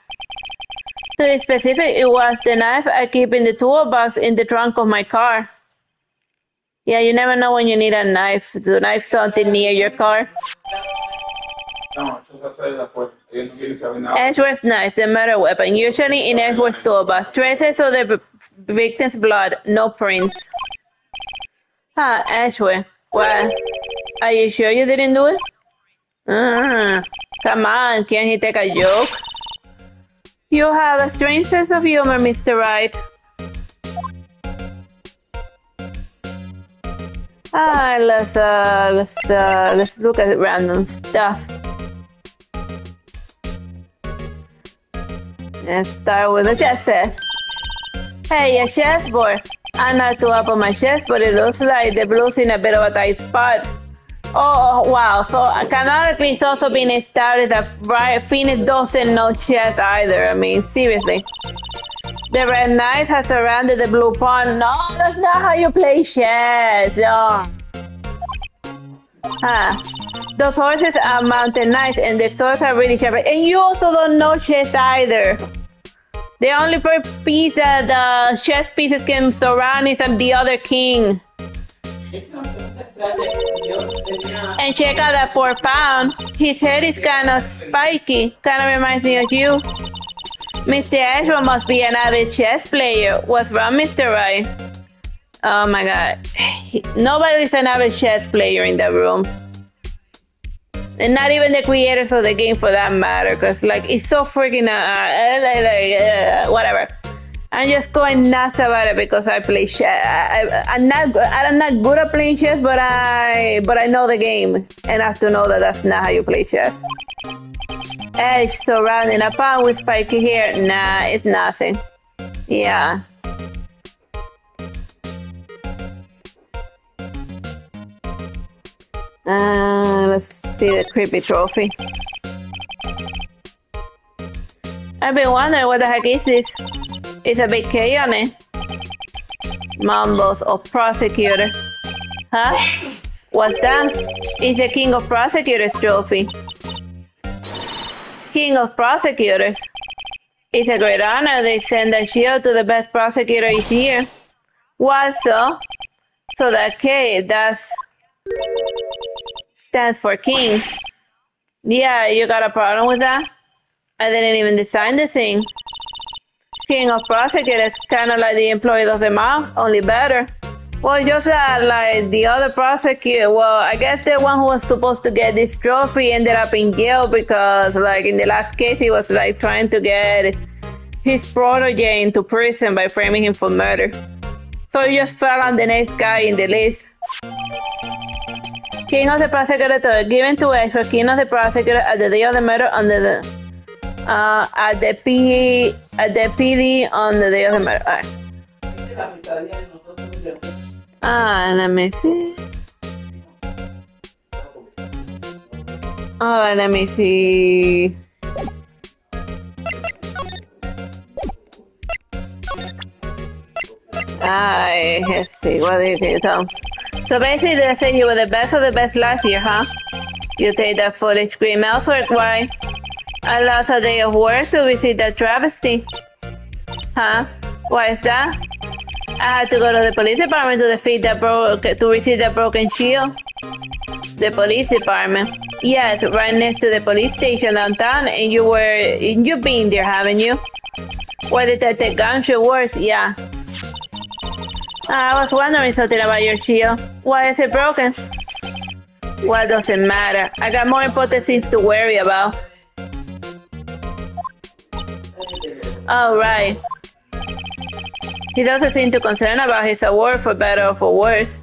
To be specific, it was the knife I keep in the toolbox in the trunk of my car. Yeah, you never know when you need a knife to knife something near your car. Ashworth's knife, the murder weapon, usually in Ashworth's toolbox. Traces of the victim's blood, no prints. Ashworth. What? Are you sure you didn't do it? Come on, can't he take a joke? You have a strange sense of humor, Mr. Wright. Let's look at random stuff. Let's start with a chess set. Hey, a chessboard. I'm not too up on my chess, but it looks like the blue's in a bit of a tight spot. Oh, wow. So canonically it's also been established that Phoenix doesn't know chess either. I mean, seriously. The red knights have surrounded the blue pawn. No, that's not how you play chess. Oh. Huh. Those horses are mountain knights and the swords are really sharp. And you also don't know chess either. The only piece that the chess pieces can surround is the other king. And check out that 4 pound. His head is kind of spiky. Kind of reminds me of you. Mr. Ashwell must be an avid chess player. What's wrong, Mr. Wright? Oh my god. Nobody's an avid chess player in the room. And not even the creators of the game for that matter. Because like, it's so freaking... whatever. I'm just going nuts about it because I play chess. I'm not good at playing chess, but I know the game enough to know that that's not how you play chess. Edge surrounding a pawn with spiky hair. Nah, it's nothing. Yeah. Let's see the creepy trophy. I've been wondering what the heck is this? It's a big K on it. Mumbles of prosecutor. Huh? What's that? It's the King of Prosecutors trophy. King of Prosecutors. It's a great honor. They send a shield to the best prosecutor each year. What so? So that K, that's... stands for king. Yeah, you got a problem with that? I didn't even design the thing. King of Prosecutors, kind of like the employee of the month, only better. Well, just like the other prosecutor, well, I guess the one who was supposed to get this trophy ended up in jail because, like, in the last case, he was, like, trying to get his protege into prison by framing him for murder. So he just fell on the next guy in the list. King of the Prosecutor, given to extra King of the Prosecutor at the day of the murder under the at the PD on the day of the murder. Let me see. Let me see. Let's see. What do you tell? So basically, they say you were the best of the best last year, huh? You take that footage, scream elsewhere, why? I lost a day of work to visit that travesty. Huh? Why is that? I had to go to the police department to receive that broken shield. The police department? Yes, right next to the police station downtown, and you've been there, haven't you? Where Detective Gumshoe works? Yeah. I was wondering something about your shield. Why is it broken? Well, doesn't matter. I got more important things to worry about. Oh, right. He doesn't seem too concerned about his award, for better or for worse.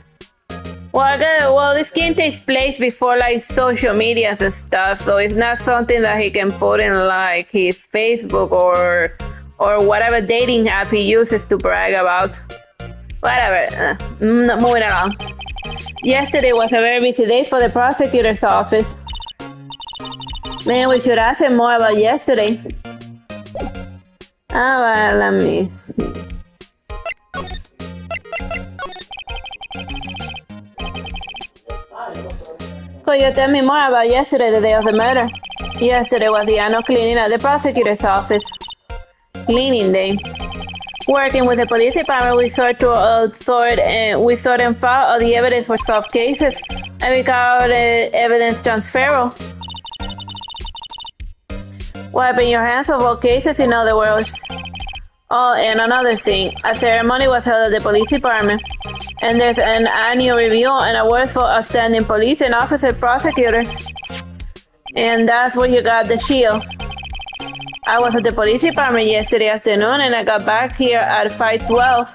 Well, this game takes place before, like, social media and stuff, so it's not something that he can put in, like, his Facebook or whatever dating app he uses to brag about. Whatever. Moving along. Yesterday was a very busy day for the prosecutor's office. Man, we should ask him more about yesterday. Alright, let me see. Could you tell me more about yesterday, the day of the murder? Yesterday was the annual cleaning at the prosecutor's office. Cleaning day. Working with the police department, we sort and file all the evidence for solved cases, and we call it evidence transferal. Wiping your hands of all cases, in other words. Oh, and another thing, a ceremony was held at the police department, and there's an annual review and awards for outstanding police and officer prosecutors. And that's where you got the shield. I was at the police department yesterday afternoon, and I got back here at 5:12.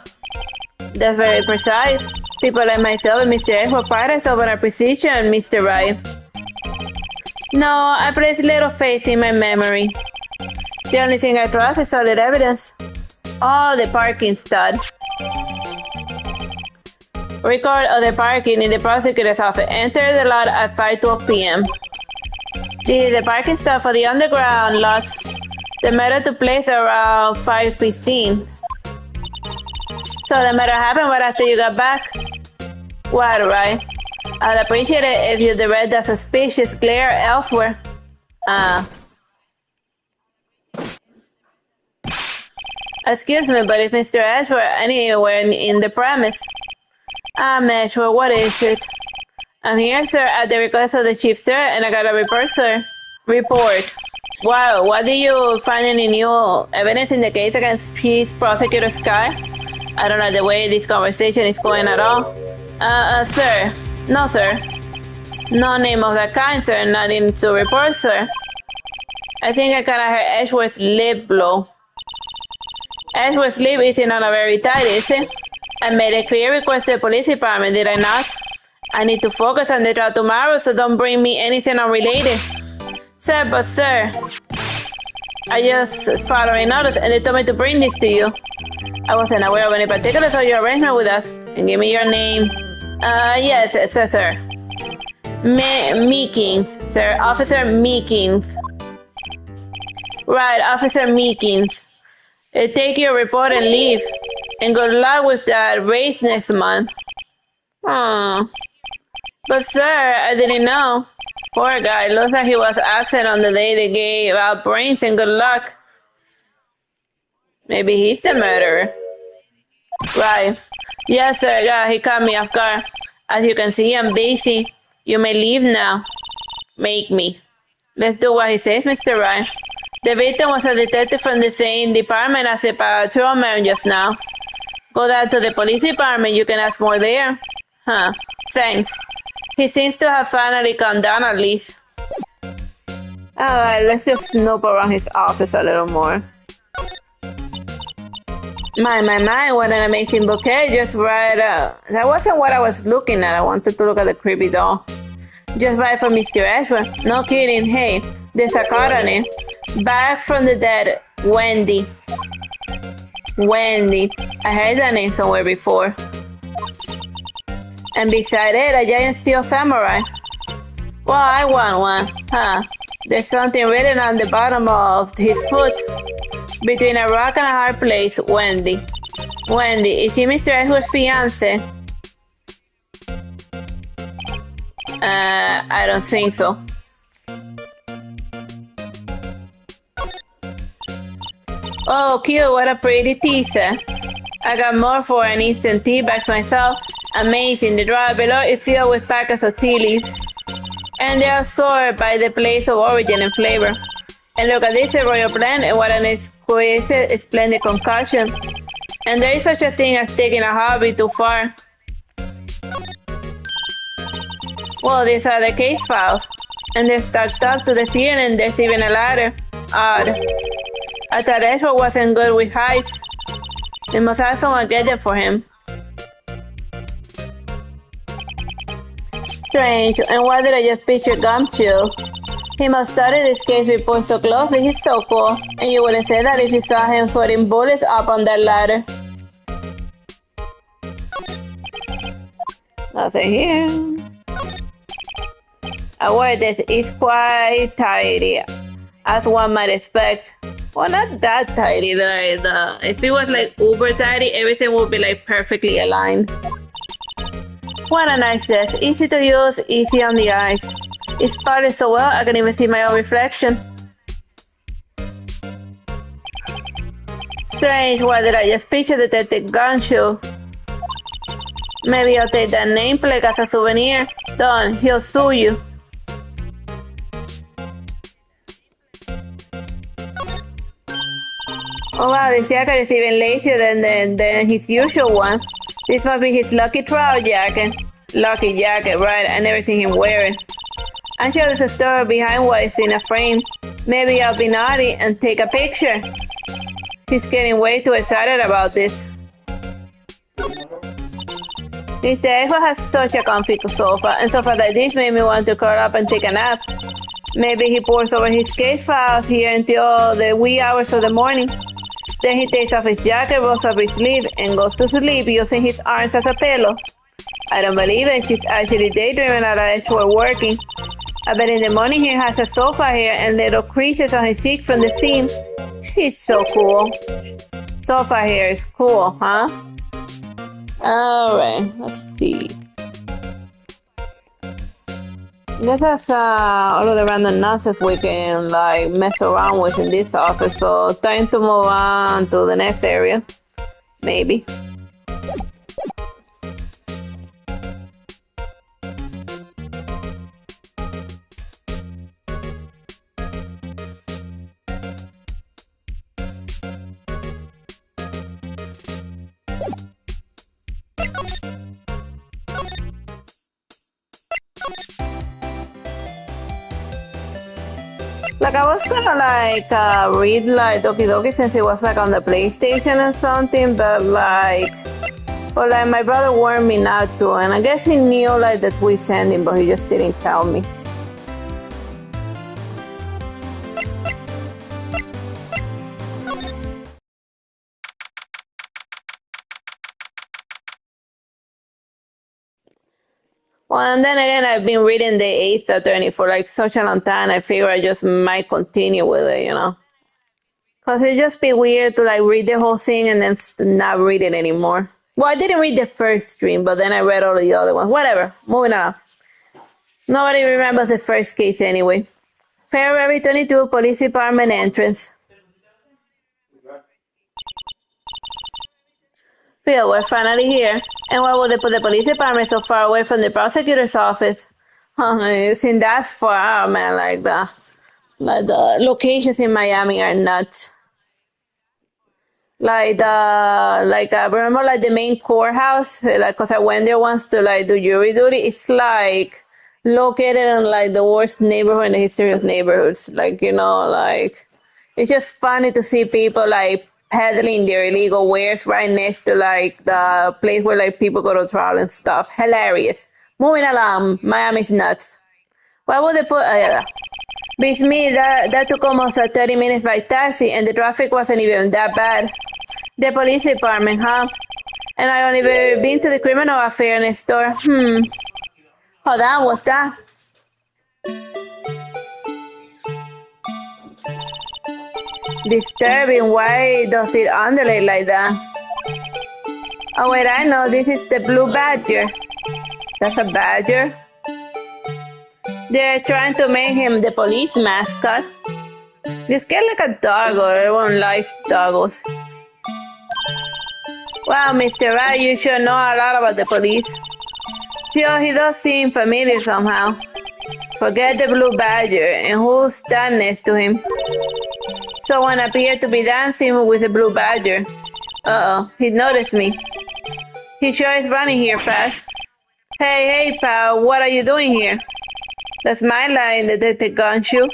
That's very precise. People like myself and Mr. X were pirates over our precision, Mr. Wright. No, I place little faith in my memory. The only thing I trust is solid evidence. Oh, the parking stud. Record of the parking in the prosecutor's office. Enter the lot at 5:12 p.m. This is the parking stop for the underground lot. The murder took place around 5:15. So the murder happened right after you got back? What, right? I'd appreciate it if you direct the suspicious glare elsewhere. Excuse me, but is Mr. Ashworth anywhere in the premise? Ashworth, what is it? I'm here, sir, at the request of the chief, sir, and I got a report, sir. Report. Wow, what did you find any new evidence in the case against Chief Prosecutor Sky? I don't know the way this conversation is going at all. Sir. No, sir. No name of that kind, sir. Nothing to report, sir. I think I kinda heard Ashworth's lip blow. Ashworth's lip isn't on a very tight, is it? I made a clear request to the police department, did I not? I need to focus on the trial tomorrow, so don't bring me anything unrelated. Sir, but sir, I just following orders and they told me to bring this to you. I wasn't aware of any particulars of your arrangement with us. And give me your name. Yes, sir. Meekins, sir. Officer Meekins. Right, Officer Meekins. Take your report and leave. And good luck with that race next month. Aww. But sir, I didn't know. Poor guy, looks like he was absent on the day they gave out brains and good luck. Maybe he's the murderer. Right. Yes, sir, yeah, he caught me off guard. As you can see, I'm busy. You may leave now. Make me. Let's do what he says, Mr. Wright. The victim was a detective from the same department as the patrolman just now. Go down to the police department, you can ask more there. Huh, thanks. He seems to have finally calmed down at least. Alright, let's just snoop around his office a little more. My, what an amazing bouquet, just right, that wasn't what I was looking at. I wanted to look at the creepy doll. Just right for Mr. Ashworth. No kidding, hey, there's a card on it. Back from the dead, Wendy. Wendy. I heard that name somewhere before. And beside it, a giant steel samurai. Well, I want one, huh? There's something written on the bottom of his foot. Between a rock and a hard place, Wendy. Wendy, is she Mr. Ashworth's fiance? I don't think so. Oh, cute, what a pretty teaser. I got more for an instant tea bags myself. Amazing, the drawer below is filled with packets of tea leaves. And they are sorted by the place of origin and flavor. And look at this, a royal blend, and what an exquisite, splendid concoction. And there is such a thing as taking a hobby too far. Well, these are the case files. And they're stacked up to the ceiling, there's even a ladder. Odd. I thought Ashworth wasn't good with heights. They must have someone get them for him. Strange, and why did I just picture Gumshoe? He must study this case report so closely, he's so cool. And you wouldn't say that if you saw him putting bullets up on that ladder. Nothing here. Our desk is quite tidy, as one might expect. Well, not that tidy. If it was like uber tidy, everything would be like perfectly aligned. What a nice desk. Easy to use, easy on the eyes. It's polished so well, I can even see my own reflection. Strange, why did I just picture Detective Gumshoe? Maybe I'll take that nameplate as a souvenir. Done, he'll sue you. Oh wow, this jacket is even lazier than his usual one. This must be his lucky trial jacket. Lucky jacket, right, I never seen him wear it. I'm sure there's a story behind what is in a frame. Maybe I'll be naughty and take a picture. He's getting way too excited about this. Mr. Ashworth has such a comfy sofa, and sofa like this made me want to curl up and take a nap. Maybe he pores over his case files here until the wee hours of the morning. Then he takes off his jacket, rolls up his sleeve, and goes to sleep using his arms as a pillow. I don't believe it. She's actually daydreaming while actually working. I bet in the morning he has a sofa here and little creases on his cheek from the seam. He's so cool. Sofa hair is cool, huh? Alright, let's see. I guess that's all of the random nonsense we can like mess around with in this office. So time to move on to the next area. Maybe. Like I was gonna like read like Doki Doki since it was like on the PlayStation and something, but like my brother warned me not to, and I guess he knew like that we sent him, but he just didn't tell me. Well, and then again, I've been reading The Eighth Attorney for like such a long time. I figure I just might continue with it, you know. Because it'd just be weird to like read the whole thing and then not read it anymore. Well, I didn't read the first stream, but then I read all the other ones. Whatever, moving on. Nobody remembers the first case anyway. February 22, Police Department entrance. Phil, we're finally here. And why would they put the police department so far away from the prosecutor's office? You see, that's far, man. Like the locations in Miami are nuts. Remember like the main courthouse, like, cause I went there once to like do jury duty. It's like located in like the worst neighborhood in the history of neighborhoods. Like, you know, like it's just funny to see people like peddling their illegal wares right next to like the place where like people go to trial and stuff. Hilarious. Moving along, Miami's nuts. Why would they put? Beats me, that took almost 30 minutes by taxi, and the traffic wasn't even that bad. The police department, huh? And I only been to the criminal affair next door. Hold on, what's that? Disturbing. Why does it undulate like that? Oh wait, I know. This is the blue badger. That's a badger? They're trying to make him the police mascot. Just get like a dog, or everyone likes doggos. Wow, Mr. Wright, you sure know a lot about the police. Sure, he does seem familiar somehow. Forget the blue badger, and who's standing next to him? Someone appeared to be dancing with the blue badger. Uh-oh, he noticed me. He sure is running here fast. Hey, pal, what are you doing here? That's my line, Detective Gumshoe.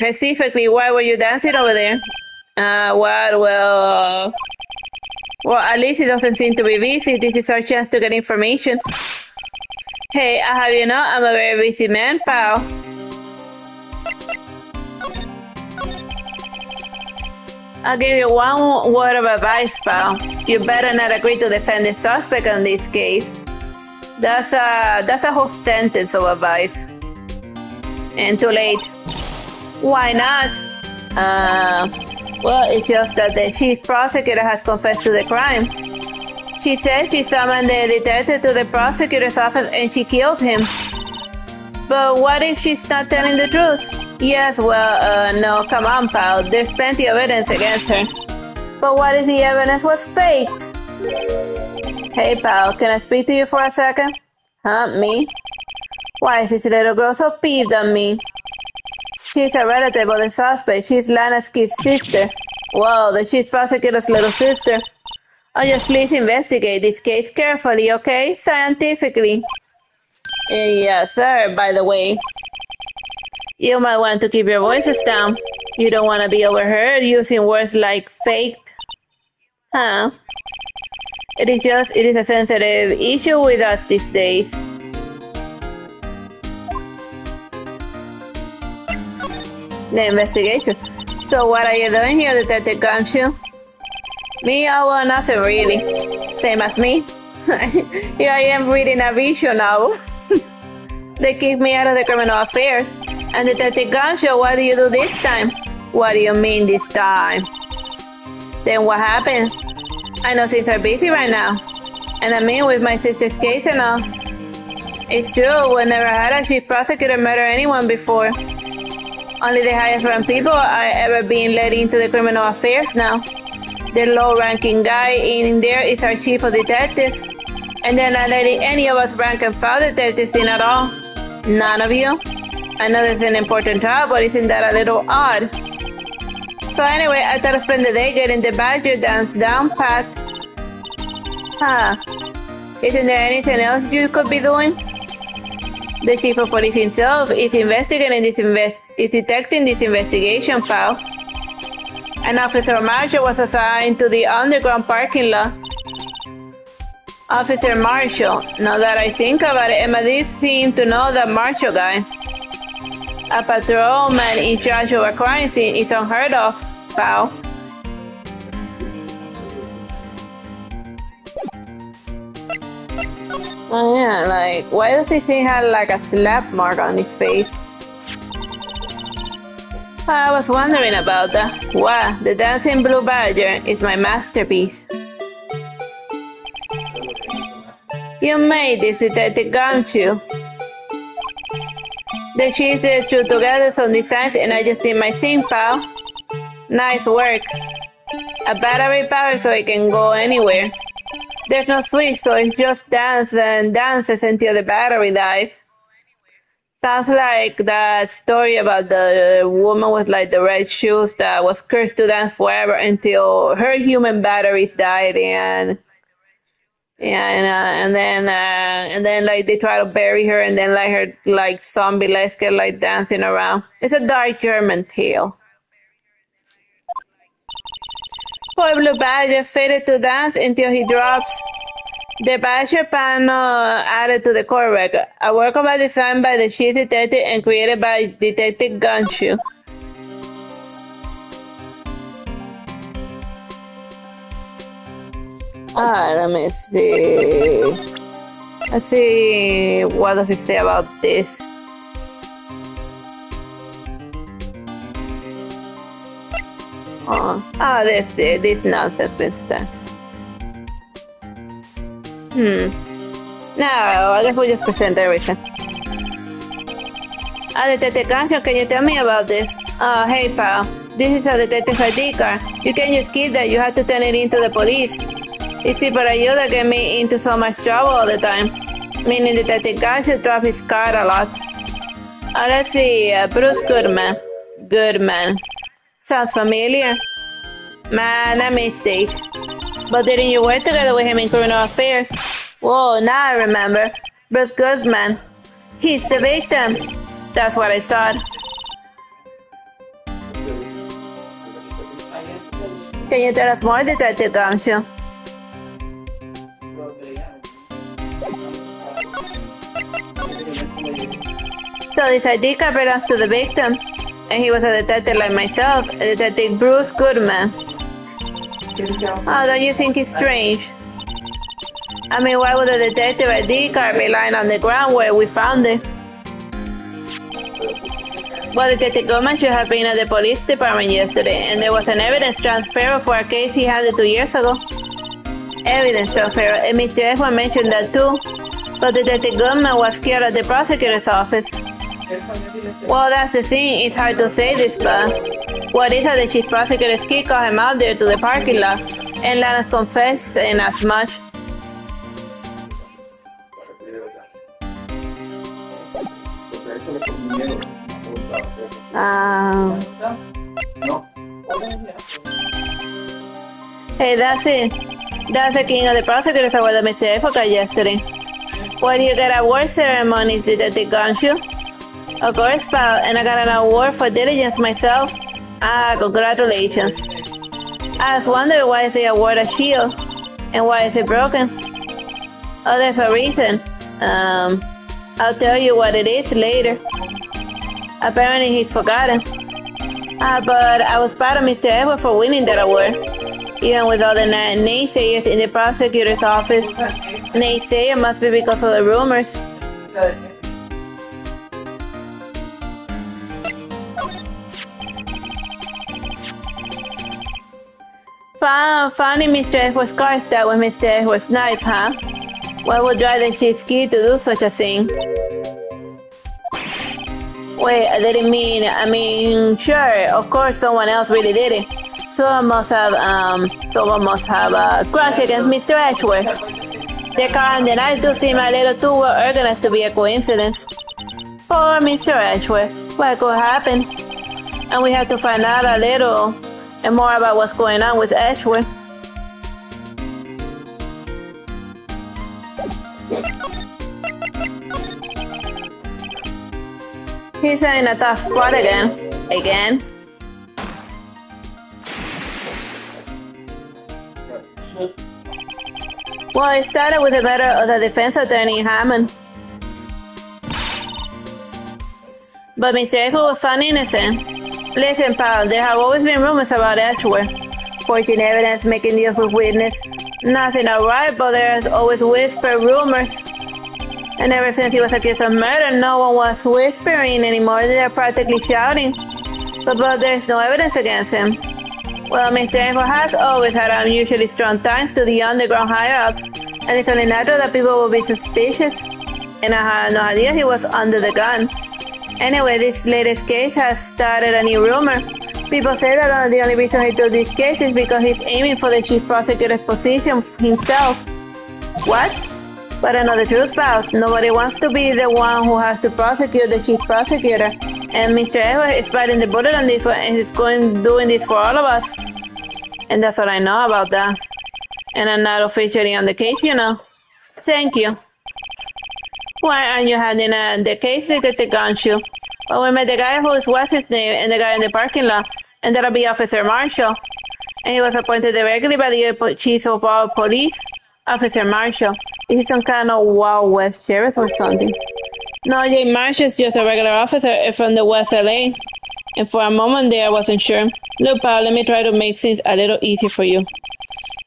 Specifically, why were you dancing over there? Well, at least he doesn't seem to be busy. This is our chance to get information. Hey, I have you know, I'm a very busy man, pal. I'll give you one word of advice, pal. You better not agree to defend the suspect on this case. That's a whole sentence of advice. And too late. Why not? Well, it's just that the chief prosecutor has confessed to the crime. She says she summoned the detective to the prosecutor's office and she killed him. But what if she's not telling the truth? Yes, well, no, come on, pal. There's plenty of evidence against her. But what if the evidence was faked? Hey, pal, can I speak to you for a second? Huh, me? Why is this little girl so peeved on me? She's a relative of the suspect. She's Lana's kid's sister. Whoa, the chief prosecutor's little sister. Oh, just please investigate this case carefully, okay? Scientifically. Yes, sir, by the way. You might want to keep your voices down. You don't want to be overheard using words like faked. Huh? It is a sensitive issue with us these days. The investigation. So what are you doing here, Detective Gumshoe? Me? Oh, well, nothing really. Same as me. Here I am reading a visual novel. They kicked me out of the criminal affairs. And Detective Gansho, what do you do this time? What do you mean this time? Then what happened? I know things are busy right now. And I mean with my sister's case and all. It's true, we never had a chief prosecutor murder anyone before. Only the highest ranked people are ever being let into the criminal affairs now. The low-ranking guy in there is our chief of detectives. And they're not letting any of us rank and file detectives in at all. None of you. I know that's an important job, but isn't that a little odd? So anyway, I thought I'd spend the day getting the badger dance down pat. Huh. Isn't there anything else you could be doing? The chief of police himself is detecting this investigation file. An Officer Marshall was assigned to the underground parking lot. Officer Marshall. Now that I think about it, Emma did seem to know that Marshall guy. A patrolman in charge of a crime scene is unheard of, pal. Oh yeah, like, why does he seem have like a slap mark on his face? I was wondering about that. Wow, the dancing blue badger is my masterpiece. You made this, Detective Gumshoe. The cheese threw together some designs and I just did my thing, pal. Nice work. A battery power so it can go anywhere. There's no switch, so it just dances and dances until the battery dies. Sounds like that story about the woman with like the red shoes that was cursed to dance forever until her human batteries died, and then like they try to bury her, and then like her like zombie legs get like dancing around. It's a dark German tale. Poor Blue Badger faded to dance until he drops. The Badger panel added to the core record, a work of art designed by the chief detective and created by Detective Gumshoe. Let me see. Let's see, what does it say about this? This nonsense this time. No, I guess we'll just present everything. Detective Gumshoe, can you tell me about this? Hey pal, this is a detective ID card. You can't just keep that, you have to turn it in to the police. It's people like you that get me into so much trouble all the time. Meaning Detective Gumshoe dropped his card a lot. Let's see, Bruce Goodman. Goodman. Sounds familiar. Man, a mistake. But didn't you work together with him in criminal affairs? Whoa, now I remember. Bruce Goodman. He's the victim. That's what I thought. Can you tell us more, Detective Gumshoe? So this ID card belongs to the victim. And he was a detective like myself, a Detective Bruce Goodman. Oh, don't you think it's strange? I mean, why would a detective ID card be lying on the ground where we found it? Well, Detective Goodman should have been at the police department yesterday, and there was an evidence transfer for a case he handled 2 years ago. Evidence transfer, and Mr. Edward mentioned that too. But Detective Goodman was killed at the prosecutor's office. Well, that's the thing, it's hard to say this, but what is that the chief prosecutor's kid called him out there to the parking lot, and Lana confessed in as much. Hey, that's it. That's the king of the prosecutors award that Mr. F got yesterday. Where do you get award ceremonies, Detective Gumshoe? Of course, pal, and I got an award for diligence myself. Congratulations. I was wondering why is the award a shield, and why is it broken? Oh, there's a reason. I'll tell you what it is later. Apparently he's forgotten. But I was proud of Mr. Edward for winning that award. even with all the naysayers in the prosecutor's office. Naysayer must be because of the rumors. Funny Mr. Edward's car start with Mr. Edward's knife, huh? What would drive the Shitsuki to do such a thing? Wait, I didn't mean, sure, of course someone else really did it. Someone must have a grudge against Mr. Edgeworth. The car and the knife do seem a little too well organized to be a coincidence. Poor Mr. Edgeworth, what could happen? And we had to find out a little and more about what's going on with Edgeworth. He's in a tough spot again. Well, it started with the murder of the defense attorney Hammond. But Mr. Edgeworth was found innocent. Listen, pal, there have always been rumors about Edgeworth. Forging evidence, making deals with witnesses. Nothing alright, but there's always whispered rumors. And ever since he was accused of murder, no one was whispering anymore. They're practically shouting. But there's no evidence against him. Well, Mr. Edgeworth has always had unusually strong ties to the underground higher-ups, and it's only natural that people will be suspicious. And I had no idea he was under the gun. Anyway, this latest case has started a new rumor. People say that the only reason he took this case is because he's aiming for the chief prosecutor's position himself. What? But I know the truth, pals. Nobody wants to be the one who has to prosecute the chief prosecutor. And Mr. Edgeworth is biting the bullet on this one, and he's doing this for all of us. And that's what I know about that. And I'm not officially on the case, you know. Thank you. Why aren't you handing the case, Detective Gonshu? Well, we met the guy what's his name, and the guy in the parking lot, and that'll be Officer Marshall. And he was appointed directly by the Chief of all Police, Officer Marshall. Is he some kind of Wild West sheriff or something? No, Jay Marshall's just a regular officer from the West LA. And for a moment there, I wasn't sure. Look, pal, let me try to make things a little easier for you.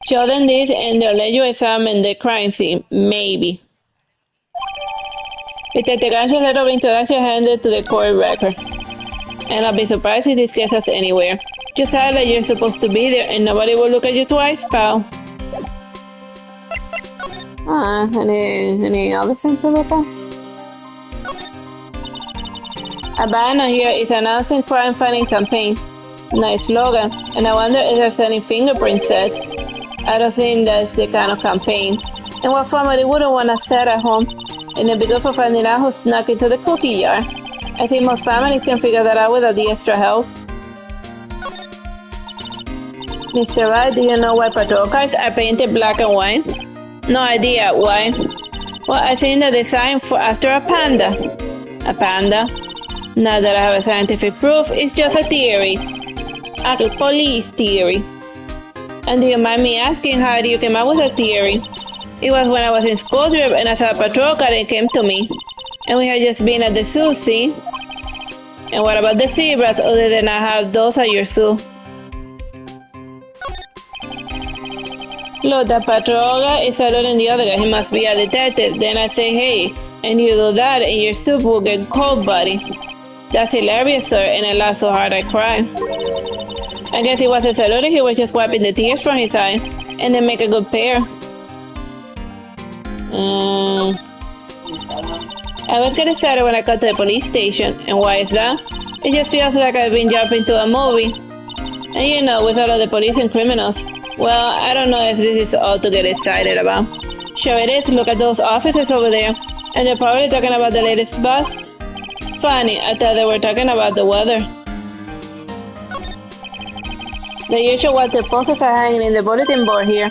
Show them this, and they'll let you examine the crime scene. Maybe. Detective Gansh's letter of introduction handed to the court record. And I'll be surprised if this gets us anywhere. Just act like you're supposed to be there and nobody will look at you twice, pal. Any other thing to look at? A banner here is announcing crime fighting campaign. Nice slogan. And I wonder if they're selling fingerprint sets. I don't think that's the kind of campaign. And what family wouldn't want a set at home? And then because of finding out who snuck into the cookie jar. I think most families can figure that out without the extra help. Mr. Wright, do you know why patrol cars are painted black and white? No idea. Why? Well, I think the design after a panda. A panda? Now that I have a scientific proof, it's just a theory. A police theory. And do you mind me asking, how do you come up with a theory? It was when I was in school trip and I saw a patrol car and it came to me. And we had just been at the zoo, see? And what about the zebras, other than I have those at your zoo? Look, the patrol guy is saluting the other guy. He must be a detective. Then I say, hey, and you do that and your soup will get cold, buddy. That's hilarious, sir, and I laughed so hard I cried. I guess he wasn't saluting, he was just wiping the tears from his eye. And they make a good pair. I was getting excited when I got to the police station. And why is that? It just feels like I've been jumping to a movie. And you know, with all of the police and criminals. Well, I don't know if this is all to get excited about. Sure it is, look at those officers over there. And they're probably talking about the latest bust. Funny, I thought they were talking about the weather. The usual water posters are hanging in the bulletin board here.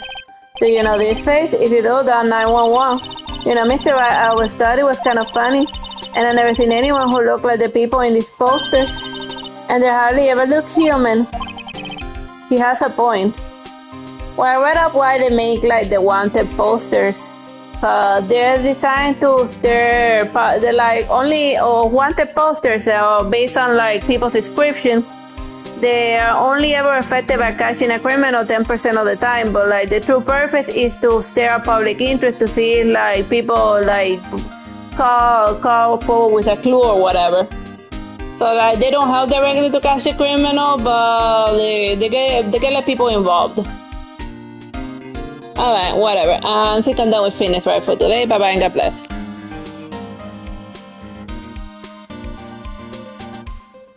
Do you know this face? If you do, dial 911. You know, Mr. Wright, I always thought it was kind of funny. And I've never seen anyone who looked like the people in these posters. And they hardly ever look human. He has a point. Well, I read up why they make like the wanted posters. They're designed to they're like only wanted posters based on like people's description. they are only ever affected by catching a criminal 10% of the time, but like the true purpose is to stir up public interest to see if like people like call forward with a clue or whatever. So like they don't help directly to catch the criminal, but they get like people involved. Alright, whatever. I think I'm done with Phoenix Wright for today. Bye bye and God bless.